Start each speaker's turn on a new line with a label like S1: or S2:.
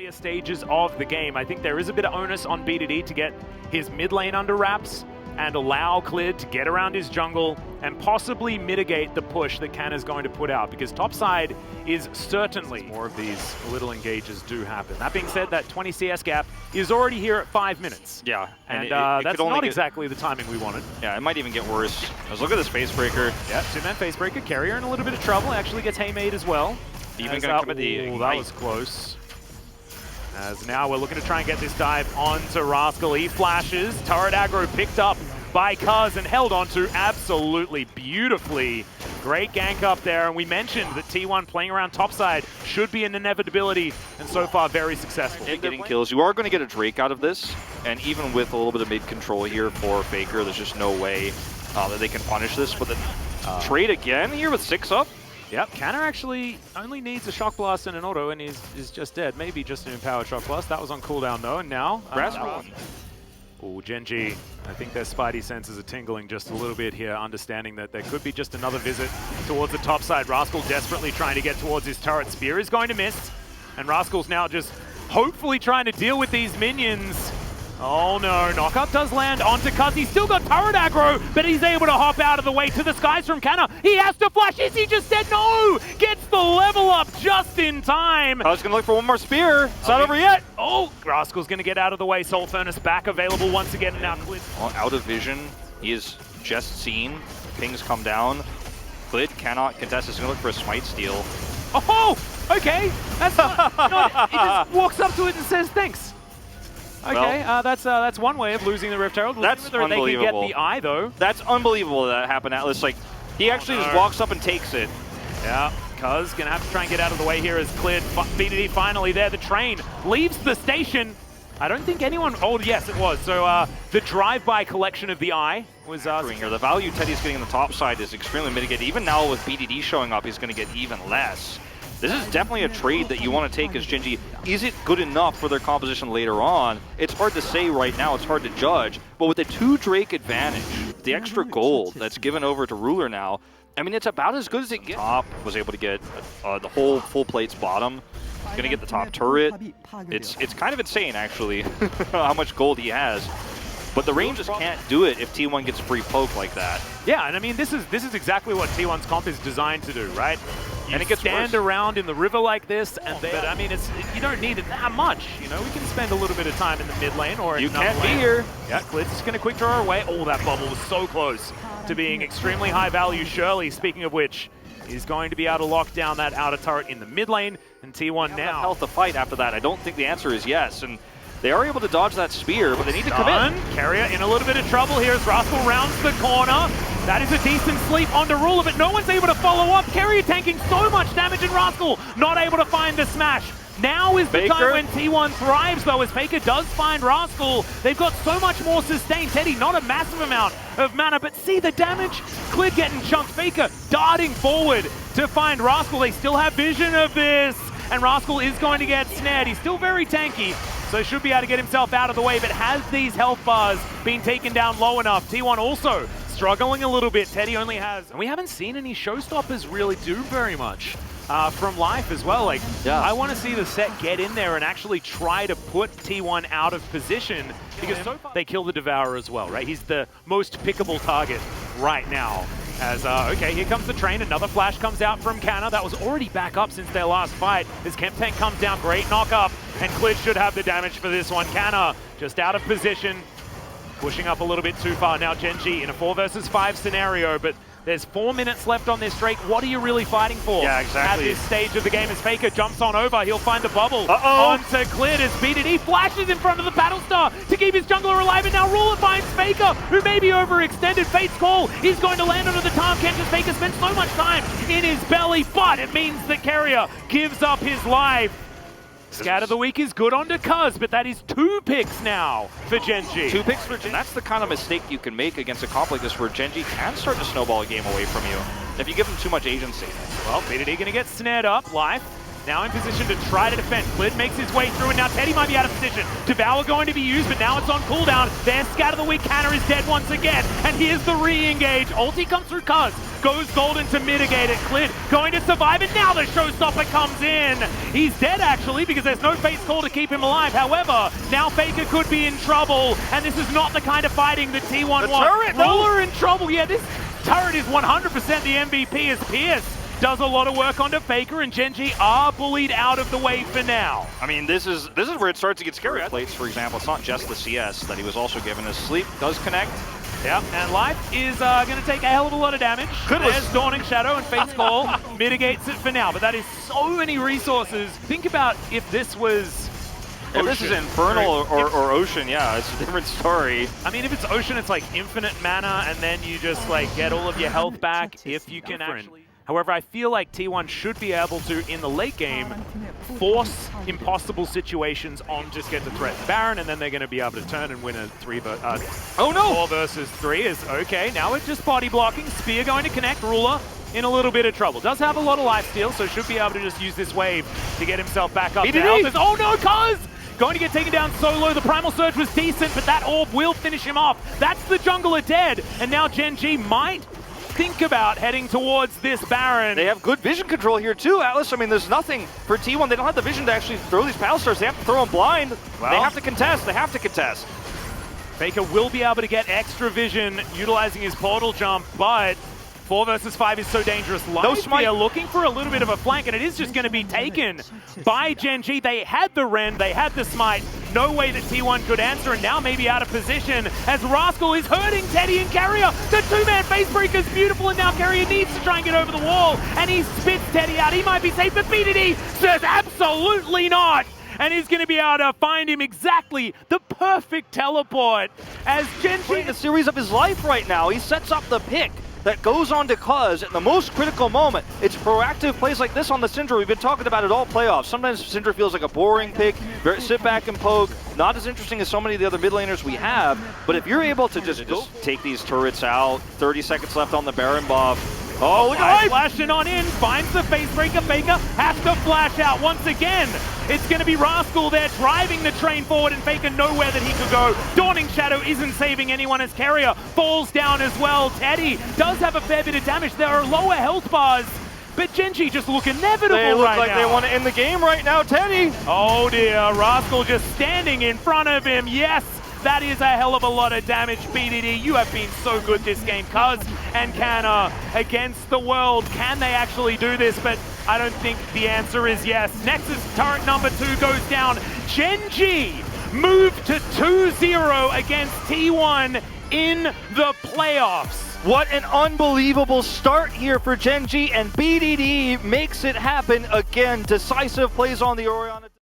S1: earlier stages of the game. I think there is a bit of onus on BDD to get his mid lane under wraps and allow Clid to get around his jungle and possibly mitigate the push that Canna's going to put out, because topside is certainly more of these little engages do happen. That being said, that 20 CS gap is already here at 5 minutes.
S2: Yeah,
S1: and that's not exactly the timing we wanted.
S2: Yeah, it might even get worse. Let's look at this Facebreaker.
S1: Yeah, two-man Facebreaker. Keria in a little bit of trouble. Actually gets Haymade as well.
S2: Even going to commit the ignite.
S1: That was close. As now we're looking to try and get this dive onto Rascal. He flashes. Turret aggro picked up by Cuzz and held onto absolutely beautifully. Great gank up there. And we mentioned that T1 playing around topside should be an inevitability, and so far very successful.
S2: And getting kills. You are going to get a Drake out of this, and even with a little bit of mid control here for Faker, there's just no way that they can punish this. But the trade again here with 6 up.
S1: Yep, Canna actually only needs a Shock Blast and an auto, and is just dead. Maybe just an Empowered Shock Blast. That was on cooldown though, and now
S2: Rascal.
S1: Oh, Gen.G, I think their spidey senses are tingling just a little bit here, understanding that there could be just another visit towards the top side. Rascal desperately trying to get towards his turret. Spear is going to miss, and Rascal's now just hopefully trying to deal with these minions. Oh no, knockup does land onto Cuzz. He's still got turret aggro, but he's able to hop out of the way to the skies from Canna. He has to flash. Is he just dead? No! Gets the level up just in time.
S2: Cuzz gonna look for one more spear. It's not over yet.
S1: Oh, Rascal's gonna get out of the way. Soul Furnace back available once again, and now Clid.
S2: Out of vision. He is just seen. Pings come down. Clid cannot contest. He's gonna look for a smite steal.
S1: Oh, okay. That's not, he just walks up to it and says thanks. Okay, well, that's one way of losing the Rift Herald.
S2: That's unbelievable.
S1: They can get the eye, though.
S2: That's unbelievable that happened, Atlus. Like, he actually just walks up and takes it.
S1: Yeah, Cuzz gonna have to try and get out of the way here as Clid. BDD finally there. The train leaves the station. I don't think anyone... Oh, yes, it was. So the drive-by collection of the eye was...
S2: here. The value Teddy's getting on the top side is extremely mitigated. Even now with BDD showing up, he's going to get even less. This is definitely a trade that you want to take as Gen.G. Is it good enough for their composition later on? It's hard to say right now. It's hard to judge. But with the 2 Drake advantage, the extra gold that's given over to Ruler now, I mean, it's about as good as it gets. Top was able to get the whole full plate's bottom. Going to get the top turret. It's kind of insane, actually, how much gold he has. But the Rangers can't do it if T1 gets a free poke like that.
S1: Yeah, and I mean, this is exactly what T1's comp is designed to do, right? You
S2: and it gets
S1: stand around in the river like this, and but I mean, you don't need it that much. You know, we can spend a little bit of time in the mid lane or
S2: you can't be here.
S1: Yeah, Clid's just going to quick draw away. Oh, that bubble was so close to being extremely high value. Shirley, speaking of which, is going to be able to lock down that outer turret in the mid lane, and T1 now
S2: health to fight after that. I don't think the answer is yes, and they are able to dodge that spear, but they need to commit.
S1: Keria in a little bit of trouble here as Rascal rounds the corner. That is a decent sleep onto Ruler, but no one's able to follow up. Keria tanking so much damage, and Rascal not able to find the smash. Now is the time when T1 thrives, though, as Faker does find Rascal. They've got so much more sustain. Teddy, not a massive amount of mana, but see the damage? Clid getting chunked. Faker darting forward to find Rascal. They still have vision of this, and Rascal is going to get snared. He's still very tanky, so should be able to get himself out of the way, but has these health bars been taken down low enough? T1 also struggling a little bit. Teddy only has... And we haven't seen any showstoppers really do very much from Life as well. Like, I want to see the Sett get in there and actually try to put T1 out of position, because so far they kill the Devourer as well, right? He's the most pickable target right now. As, okay, here comes the train. Another flash comes out from Canna. That was already back up since their last fight. As Kemp Tank comes down, great knock up. And Clid should have the damage for this one. Canna just out of position, pushing up a little bit too far. Now Gen.G in a 4 versus 5 scenario, but there's 4 minutes left on this Drake. What are you really fighting for?
S2: Yeah, exactly.
S1: At this stage of the game, as Faker jumps on over, he'll find the bubble onto Clid as BDD flashes in front of the Battlestar to keep his jungler alive, and now Ruler finds Faker, who may be overextended. Fate's call is going to land onto the Tahm. Kench as Faker spends so much time in his belly, but it means that Keria gives up his life. Scat of the week is good onto Cuzz, but that is 2 picks now for Gen.G.
S2: 2 picks for Gen.G. That's the kind of mistake you can make against a comp like this, where Gen.G can start to snowball a game away from you if you give them too much agency.
S1: Well, BDD going to get snared up. Life now in position to try to defend. Clid makes his way through, and now Teddy might be out of position. Devour going to be used, but now it's on cooldown. There's Scat of the week. Canna is dead once again, and here's the re-engage. Ulti comes through Cuzz. goes golden to mitigate it. Clid going to survive, and now the showstopper comes in. He's dead actually because there's no face call to keep him alive. However, now Faker could be in trouble, and this is not the kind of fighting that T1 wants.
S2: Turret,
S1: Ruler in trouble. Yeah, this turret is 100% the MVP as Pierce does a lot of work onto Faker, and Gen.G are bullied out of the way for now.
S2: I mean, this is where it starts to get scary. Plates, for example, it's not just the CS that he was also given. His sleep does connect.
S1: Yep, and Life is going to take a hell of a lot of damage. There's Dawning Shadow, and Fate's Call mitigates it for now, but that is so many resources. Think about if this was
S2: If this is Infernal or Ocean, yeah, it's a different story.
S1: I mean, if it's Ocean, it's like infinite mana, and then you just like get all of your health back if you can actually. However, I feel like T1 should be able to, in the late game, force impossible situations on just get the threat Baron, and then they're going to be able to turn and win a 4 versus 3 is okay. Now it's just body blocking. Spear going to connect. Ruler in a little bit of trouble. Does have a lot of life steal, so should be able to just use this wave to get himself back up. Oh no, Cuzz! Going to get taken down solo. The Primal Surge was decent, but that orb will finish him off. That's the jungler dead, and now Gen.G might think about heading towards this Baron.
S2: They have good vision control here too, Atlus. I mean, there's nothing for T1. They don't have the vision to actually throw these Battle Stars. They have to throw them blind. Well, they have to contest. They have to contest.
S1: Faker will be able to get extra vision utilizing his portal jump, but 4 versus 5 is so dangerous. They are looking for a little bit of a flank, and it is just going to be taken by Gen.G. They had the Ren, they had the Smite. No way that T1 could answer, and now maybe out of position as Rascal is hurting Teddy and Keria. The two-man facebreaker is beautiful, and now Keria needs to try and get over the wall, and he spits Teddy out. He might be safe, but BDD says absolutely not. And he's going to be able to find him exactly the perfect teleport as Gen.G
S2: playing the series of his life right now. He sets up the pick that goes on to Cuzz at the most critical moment. It's proactive plays like this on the Syndra. We've been talking about it all playoffs. Sometimes Syndra feels like a boring pick, sit back and poke, not as interesting as so many of the other mid laners we have. But if you're able to just take these turrets out, 30 seconds left on the Baron buff. Oh, look at Life!
S1: Flashing on in, finds the facebreaker. Faker has to flash out once again. It's going to be Rascal there driving the train forward, and Faker nowhere that he could go. Dawning Shadow isn't saving anyone as Keria falls down as well. Teddy does have a fair bit of damage. There are lower health bars, but Gen.G just look inevitable right now. They look
S2: like they want to end the game right now, Teddy.
S1: Oh dear, Rascal just standing in front of him. Yes, that is a hell of a lot of damage, BDD. You have been so good this game. Cuzz and Canna against the world. Can they actually do this? But I don't think the answer is yes. Nexus turret number 2 goes down. Gen.G move to 2-0 against T1 in the playoffs.
S2: What an unbelievable start here for Gen.G, and BDD makes it happen again. Decisive plays on the Orion.